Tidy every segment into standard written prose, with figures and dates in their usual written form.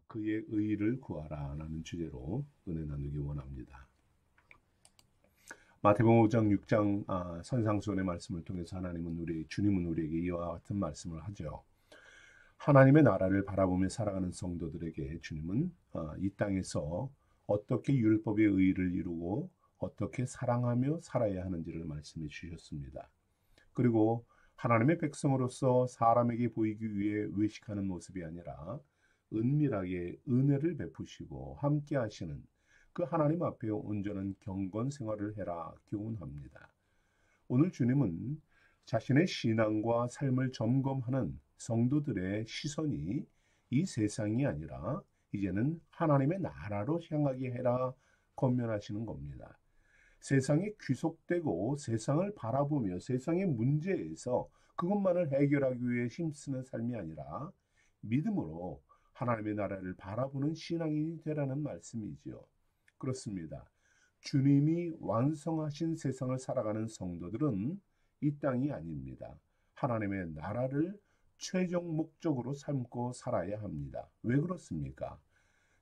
그의 의를 구하라 라는 주제로 은혜 나누기 원합니다. 마태복음 5장 6장 선상수훈의 말씀을 통해서 주님은 우리에게 이와 같은 말씀을 하죠. 하나님의 나라를 바라보며 살아가는 성도들에게 주님은 이 땅에서 어떻게 율법의 의를 이루고 어떻게 사랑하며 살아야 하는지를 말씀해 주셨습니다. 그리고 하나님의 백성으로서 사람에게 보이기 위해 외식하는 모습이 아니라 은밀하게 은혜를 베푸시고 함께 하시는 그 하나님 앞에 온전한 경건 생활을 해라 교훈합니다. 오늘 주님은 자신의 신앙과 삶을 점검하는 성도들의 시선이 이 세상이 아니라 이제는 하나님의 나라로 향하게 해라 권면하시는 겁니다. 세상에 귀속되고 세상을 바라보며 세상의 문제에서 그것만을 해결하기 위해 힘쓰는 삶이 아니라 믿음으로 하나님의 나라를 바라보는 신앙인이 되라는 말씀이지요. 그렇습니다. 주님이 완성하신 세상을 살아가는 성도들은 이 땅이 아닙니다. 하나님의 나라를 최종 목적으로 삼고 살아야 합니다. 왜 그렇습니까?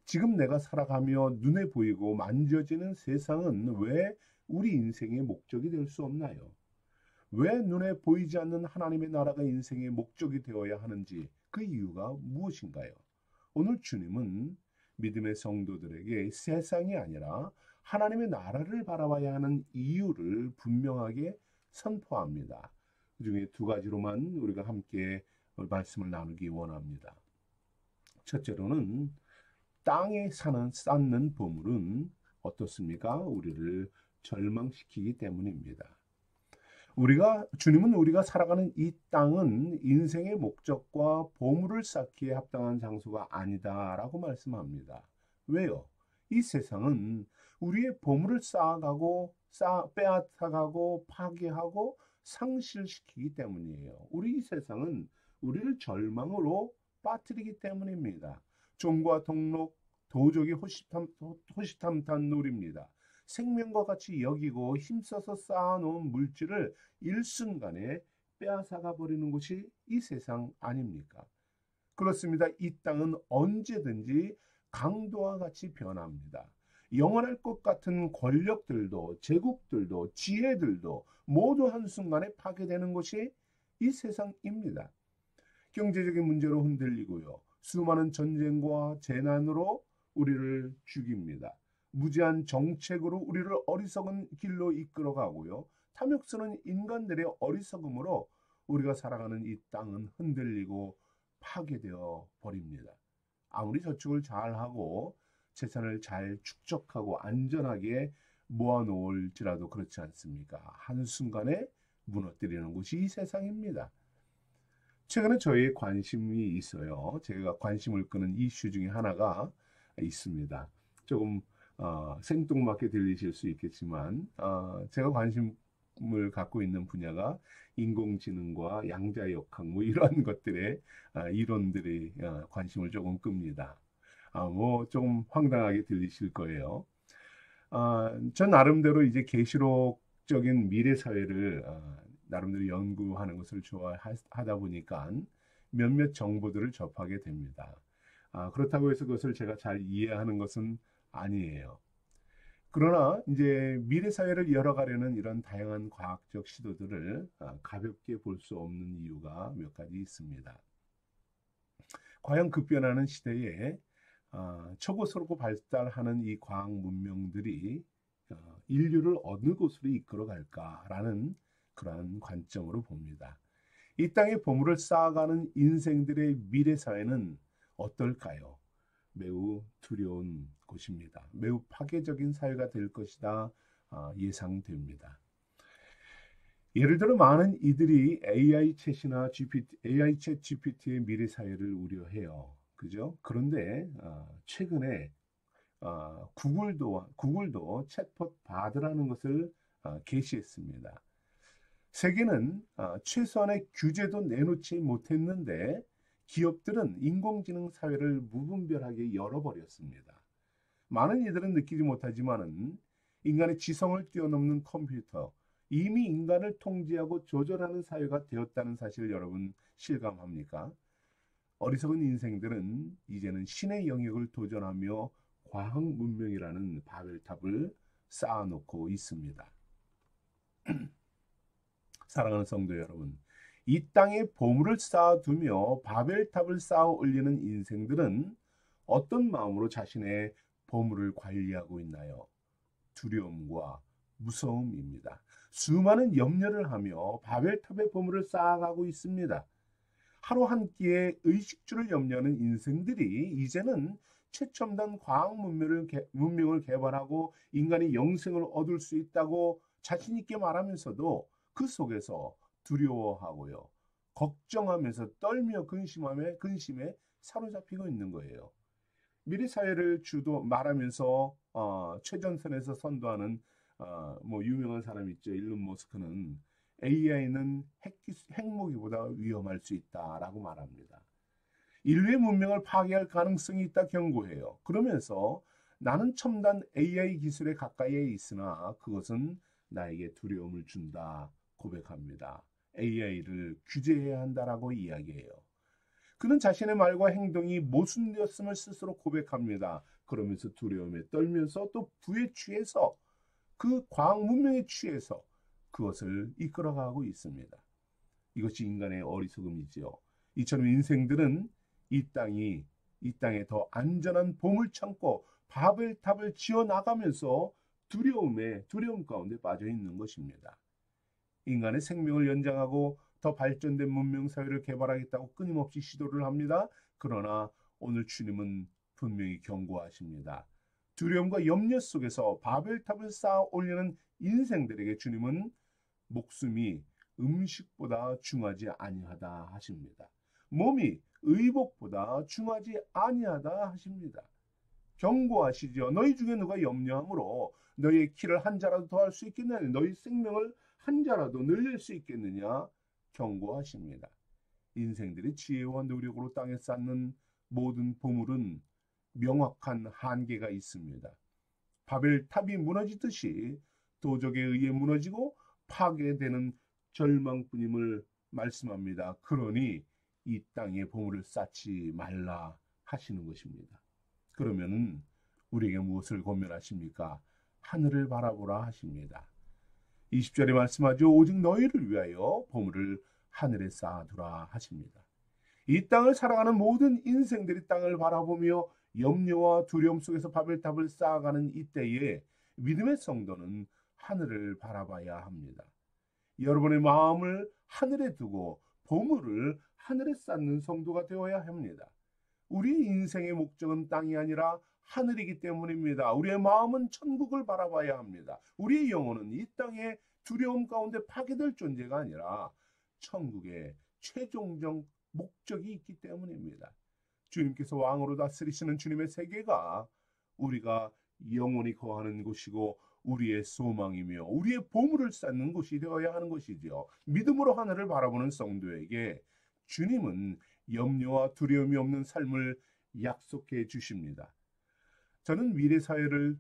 지금 내가 살아가며 눈에 보이고 만져지는 세상은 왜 우리 인생의 목적이 될 수 없나요? 왜 눈에 보이지 않는 하나님의 나라가 인생의 목적이 되어야 하는지 그 이유가 무엇인가요? 오늘 주님은 믿음의 성도들에게 세상이 아니라 하나님의 나라를 바라봐야 하는 이유를 분명하게 선포합니다. 그 중에 두 가지로만 우리가 함께 말씀을 나누기 원합니다. 첫째로는 땅에 쌓는 보물은 어떻습니까? 우리를 절망시키기 때문입니다. 주님은 우리가 살아가는 이 땅은 인생의 목적과 보물을 쌓기에 합당한 장소가 아니다라고 말씀합니다. 왜요? 이 세상은 우리의 보물을 빼앗아가고 파괴하고 상실시키기 때문이에요. 이 세상은 우리를 절망으로 빠뜨리기 때문입니다. 종과 동록, 도적이 호시탐탐 노립니다. 생명과 같이 여기고 힘써서 쌓아놓은 물질을 일순간에 빼앗아가 버리는 것이 이 세상 아닙니까? 그렇습니다. 이 땅은 언제든지 강도와 같이 변합니다. 영원할 것 같은 권력들도 제국들도 지혜들도 모두 한순간에 파괴되는 것이 이 세상입니다. 경제적인 문제로 흔들리고요. 수많은 전쟁과 재난으로 우리를 죽입니다. 무지한 정책으로 우리를 어리석은 길로 이끌어가고요. 탐욕스러운 인간들의 어리석음으로 우리가 살아가는 이 땅은 흔들리고 파괴되어 버립니다. 아무리 저축을 잘하고 재산을 잘 축적하고 안전하게 모아놓을지라도 그렇지 않습니까? 한순간에 무너뜨리는 곳이 이 세상입니다. 최근에 저의 관심이 있어요. 제가 관심을 끄는 이슈 중에 하나가 있습니다. 조금 생뚱맞게 들리실 수 있겠지만 제가 관심을 갖고 있는 분야가 인공지능과 양자역학 이런 것들의 이론들이 관심을 조금 끕니다. 조금 황당하게 들리실 거예요. 전 나름대로 이제 계시록적인 미래 사회를 나름대로 연구하는 것을 좋아하다 보니까 몇몇 정보들을 접하게 됩니다. 그렇다고 해서 그것을 제가 잘 이해하는 것은 아니에요. 그러나 이제 미래 사회를 열어가려는 이런 다양한 과학적 시도들을 가볍게 볼 수 없는 이유가 몇 가지 있습니다. 과연 급변하는 시대에 초고속으로 발달하는 이 과학 문명들이 인류를 어느 곳으로 이끌어 갈까라는 그러한 관점으로 봅니다. 이 땅에 보물을 쌓아가는 인생들의 미래 사회는 어떨까요? 매우 두려운 곳입니다. 매우 파괴적인 사회가 될 것이다 예상됩니다. 예를 들어 많은 이들이 AI 챗 GPT의 미래 사회를 우려해요. 그죠? 그런데 최근에 구글도 챗봇 바드라는 것을 게시했습니다. 세계는 최소한의 규제도 내놓지 못했는데 기업들은 인공지능 사회를 무분별하게 열어버렸습니다. 많은 이들은 느끼지 못하지만은 인간의 지성을 뛰어넘는 컴퓨터, 이미 인간을 통제하고 조절하는 사회가 되었다는 사실을 여러분 실감합니까? 어리석은 인생들은 이제는 신의 영역을 도전하며 과학 문명이라는 바벨탑을 쌓아놓고 있습니다. 사랑하는 성도 여러분, 이 땅에 보물을 쌓아두며 바벨탑을 쌓아 올리는 인생들은 어떤 마음으로 자신의 보물을 관리하고 있나요? 두려움과 무서움입니다. 수많은 염려를 하며 바벨탑의 보물을 쌓아가고 있습니다. 하루 한 끼의 의식주를 염려하는 인생들이 이제는 최첨단 과학 문명을 개발하고 인간이 영생을 얻을 수 있다고 자신 있게 말하면서도 그 속에서 두려워하고요. 걱정하면서 떨며 근심에 사로잡히고 있는 거예요. 미래 사회를 말하면서 최전선에서 선도하는 유명한 사람 있죠. 일론 머스크는 AI는 핵무기보다 위험할 수 있다라고 말합니다. 인류의 문명을 파괴할 가능성이 있다 경고해요. 그러면서 나는 첨단 AI 기술에 가까이에 있으나 그것은 나에게 두려움을 준다 고백합니다. AI를 규제해야 한다라고 이야기해요. 그는 자신의 말과 행동이 모순되었음을 스스로 고백합니다. 그러면서 두려움에 떨면서 또 부에 취해서 그 과학 문명에 취해서 그것을 이끌어가고 있습니다. 이것이 인간의 어리석음이지요. 이처럼 인생들은 이 땅에 더 안전한 보물 창고 바벨탑을 지어 나가면서 두려움 가운데 빠져 있는 것입니다. 인간의 생명을 연장하고 더 발전된 문명 사회를 개발하겠다고 끊임없이 시도를 합니다. 그러나 오늘 주님은 분명히 경고하십니다. 두려움과 염려 속에서 바벨탑을 쌓아 올리는 인생들에게 주님은 목숨이 음식보다 중하지 아니하다 하십니다. 몸이 의복보다 중하지 아니하다 하십니다. 경고하시죠. 너희 중에 누가 염려함으로 너희의 키를 한 자라도 더할 수 있겠느냐? 너희 생명을 한 자라도 늘릴 수 있겠느냐? 경고하십니다. 인생들이 지혜와 노력으로 땅에 쌓는 모든 보물은 명확한 한계가 있습니다. 바벨탑이 무너지듯이 도적에 의해 무너지고 파괴되는 절망뿐임을 말씀합니다. 그러니 이 땅에 보물을 쌓지 말라 하시는 것입니다. 그러면은 우리에게 무엇을 권면하십니까? 하늘을 바라보라 하십니다. 20절에 말씀하죠. 오직 너희를 위하여 보물을 하늘에 쌓아두라 하십니다. 이 땅을 살아가는 모든 인생들이 땅을 바라보며 염려와 두려움 속에서 바벨탑을 쌓아가는 이때에 믿음의 성도는 하늘을 바라봐야 합니다. 여러분의 마음을 하늘에 두고 보물을 하늘에 쌓는 성도가 되어야 합니다. 우리의 인생의 목적은 땅이 아니라 하늘이기 때문입니다. 우리의 마음은 천국을 바라봐야 합니다. 우리의 영혼은 이 땅의 두려움 가운데 파괴될 존재가 아니라 천국의 최종적 목적이 있기 때문입니다. 주님께서 왕으로 다스리시는 주님의 세계가 우리가 영원히 거하는 곳이고 우리의 소망이며 우리의 보물을 쌓는 곳이 되어야 하는 것이지요. 믿음으로 하늘을 바라보는 성도에게 주님은 염려와 두려움이 없는 삶을 약속해 주십니다. 저는 미래 사회를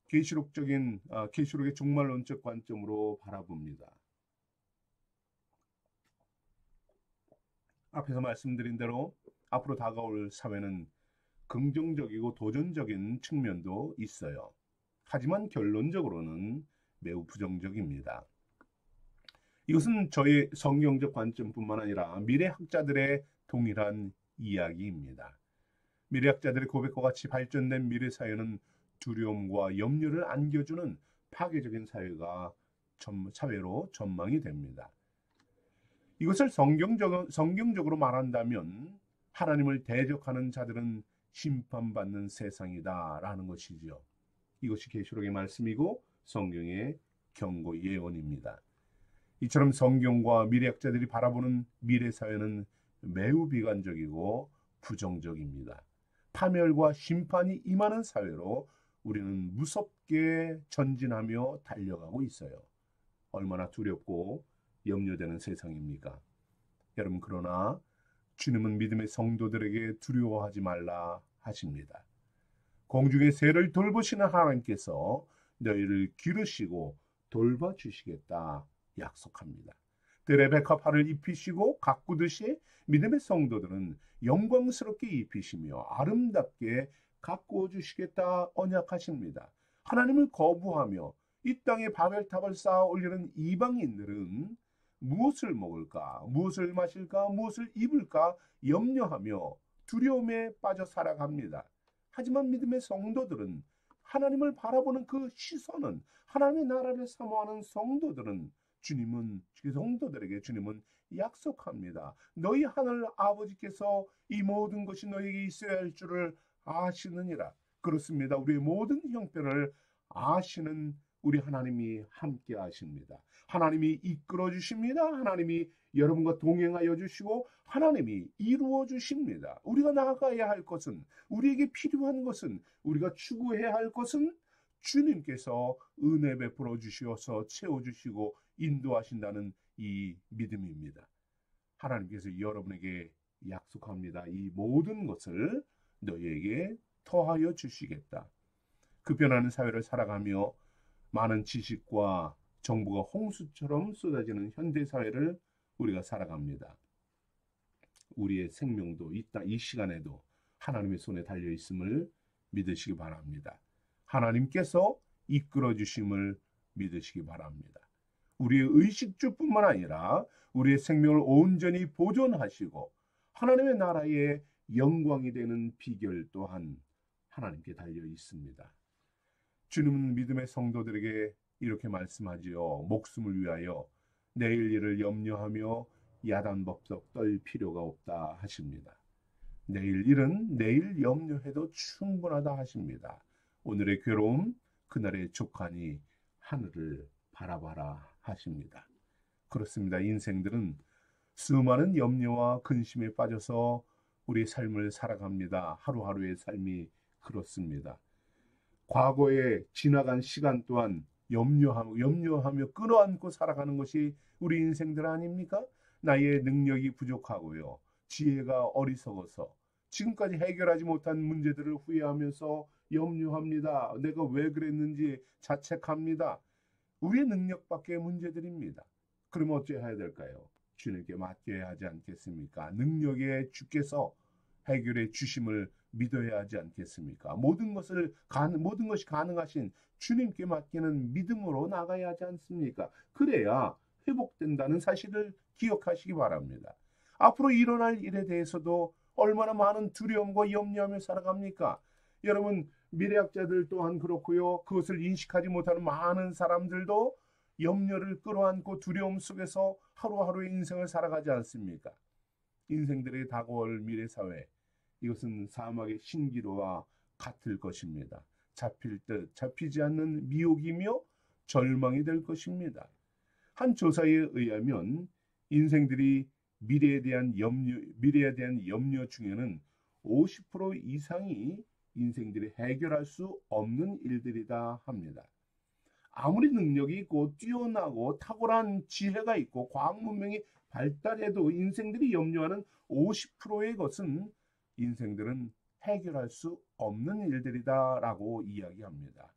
계시록의 종말론적 관점으로 바라봅니다. 앞에서 말씀드린 대로 앞으로 다가올 사회는 긍정적이고 도전적인 측면도 있어요. 하지만 결론적으로는 매우 부정적입니다. 이것은 저의 성경적 관점뿐만 아니라 미래학자들의 동일한 이야기입니다. 미래학자들의 고백과 같이 발전된 미래 사회는 두려움과 염려를 안겨주는 파괴적인 사회로 전망이 됩니다. 이것을 성경적으로 말한다면 하나님을 대적하는 자들은 심판받는 세상이다라는 것이죠. 이것이 계시록의 말씀이고 성경의 경고 예언입니다. 이처럼 성경과 미래학자들이 바라보는 미래 사회는 매우 비관적이고 부정적입니다. 파멸과 심판이 임하는 사회로 우리는 무섭게 전진하며 달려가고 있어요. 얼마나 두렵고 염려되는 세상입니까? 여러분, 그러나 주님은 믿음의 성도들에게 두려워하지 말라 하십니다. 공중의 새를 돌보시는 하나님께서 너희를 기르시고 돌봐주시겠다 약속합니다. 뜰에 백합화를 입히시고 가꾸듯이 믿음의 성도들은 영광스럽게 입히시며 아름답게 가꾸어 주시겠다 언약하십니다. 하나님을 거부하며 이 땅에 바벨탑을 쌓아 올리는 이방인들은 무엇을 먹을까, 무엇을 마실까, 무엇을 입을까 염려하며 두려움에 빠져 살아갑니다. 하지만 믿음의 성도들은 하나님을 바라보는 그 시선은, 하나님의 나라를 사모하는 성도들은 성도들에게 주님은 약속합니다. 너희 하늘 아버지께서 이 모든 것이 너에게 있어야 할 줄을 아시느니라. 그렇습니다. 우리의 모든 형편을 아시는 우리 하나님이 함께 하십니다. 하나님이 이끌어 주십니다. 하나님이 여러분과 동행하여 주시고 하나님이 이루어 주십니다. 우리가 나아가야 할 것은, 우리에게 필요한 것은, 우리가 추구해야 할 것은 주님께서 은혜 베풀어 주셔서 채워주시고 인도하신다는 이 믿음입니다. 하나님께서 여러분에게 약속합니다. 이 모든 것을 너희에게 더하여 주시겠다. 급변하는 사회를 살아가며 많은 지식과 정보가 홍수처럼 쏟아지는 현대 사회를 우리가 살아갑니다. 우리의 생명도 이 시간에도 하나님의 손에 달려 있음을 믿으시기 바랍니다. 하나님께서 이끌어 주심을 믿으시기 바랍니다. 우리의 의식주뿐만 아니라 우리의 생명을 온전히 보존하시고 하나님의 나라의 영광이 되는 비결 또한 하나님께 달려 있습니다. 주님은 믿음의 성도들에게 이렇게 말씀하지요. 목숨을 위하여 내일 일을 염려하며 야단법석 떨 필요가 없다 하십니다. 내일 일은 내일 염려해도 충분하다 하십니다. 오늘의 괴로움, 그날의 족하니 하늘을 바라봐라 하십니다. 그렇습니다. 인생들은 수많은 염려와 근심에 빠져서 우리 삶을 살아갑니다. 하루하루의 삶이 그렇습니다. 과거에 지나간 시간 또한 염려하며 끌어안고 살아가는 것이 우리 인생들 아닙니까? 나의 능력이 부족하고요. 지혜가 어리석어서 지금까지 해결하지 못한 문제들을 후회하면서 염려합니다. 내가 왜 그랬는지 자책합니다. 우리의 능력 밖의 문제들입니다. 그럼 어찌해야 될까요? 주님께 맡겨야 하지 않겠습니까? 능력의 주께서 해결해 주심을 믿어야 하지 않겠습니까? 모든 것이 가능하신 주님께 맡기는 믿음으로 나가야 하지 않습니까? 그래야 회복된다는 사실을 기억하시기 바랍니다. 앞으로 일어날 일에 대해서도 얼마나 많은 두려움과 염려하며 살아갑니까? 여러분, 미래학자들 또한 그렇고요. 그것을 인식하지 못하는 많은 사람들도 염려를 끌어안고 두려움 속에서 하루하루의 인생을 살아가지 않습니까? 인생들의 다가올 미래사회, 이것은 사막의 신기루와 같을 것입니다. 잡힐 듯 잡히지 않는 미혹이며 절망이 될 것입니다. 한 조사에 의하면 인생들이 미래에 대한 염려 중에는 50% 이상이 인생들이 해결할 수 없는 일들이다 합니다. 아무리 능력이 있고 뛰어나고 탁월한 지혜가 있고 과학 문명이 발달해도 인생들이 염려하는 50%의 것은 인생들은 해결할 수 없는 일들이다라고 이야기합니다.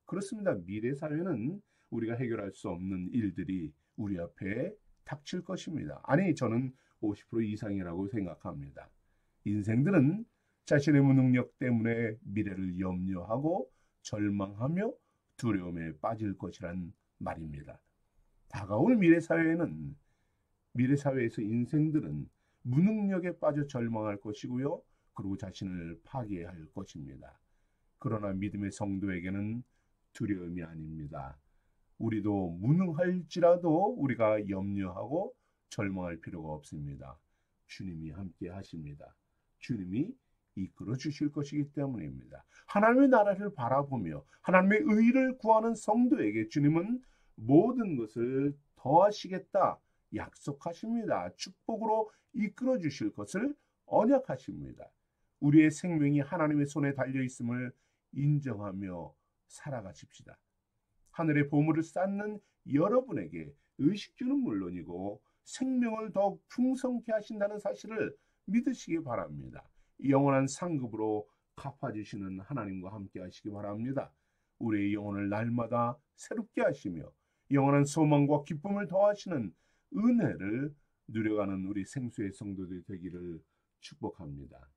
그렇습니다. 미래 사회는 우리가 해결할 수 없는 일들이 우리 앞에 닥칠 것입니다. 아니, 저는 50% 이상이라고 생각합니다. 인생들은 자신의 무능력 때문에 미래를 염려하고 절망하며 두려움에 빠질 것이란 말입니다. 다가올 미래 사회에서 인생들은 무능력에 빠져 절망할 것이고요. 그리고 자신을 파괴할 것입니다. 그러나 믿음의 성도에게는 두려움이 아닙니다. 우리도 무능할지라도 우리가 염려하고 절망할 필요가 없습니다. 주님이 함께 하십니다. 주님이 이끌어 주실 것이기 때문입니다. 하나님의 나라를 바라보며 하나님의 의를 구하는 성도에게 주님은 모든 것을 더하시겠다 약속하십니다. 축복으로 이끌어 주실 것을 언약하십니다. 우리의 생명이 하나님의 손에 달려 있음을 인정하며 살아가십시다. 하늘의 보물을 쌓는 여러분에게 의식주는 물론이고 생명을 더욱 풍성케 하신다는 사실을 믿으시기 바랍니다. 영원한 상급으로 갚아주시는 하나님과 함께 하시기 바랍니다. 우리의 영혼을 날마다 새롭게 하시며 영원한 소망과 기쁨을 더하시는 은혜를 누려가는 우리 생수의 성도들 되기를 축복합니다.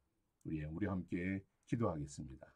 우리 함께 기도하겠습니다.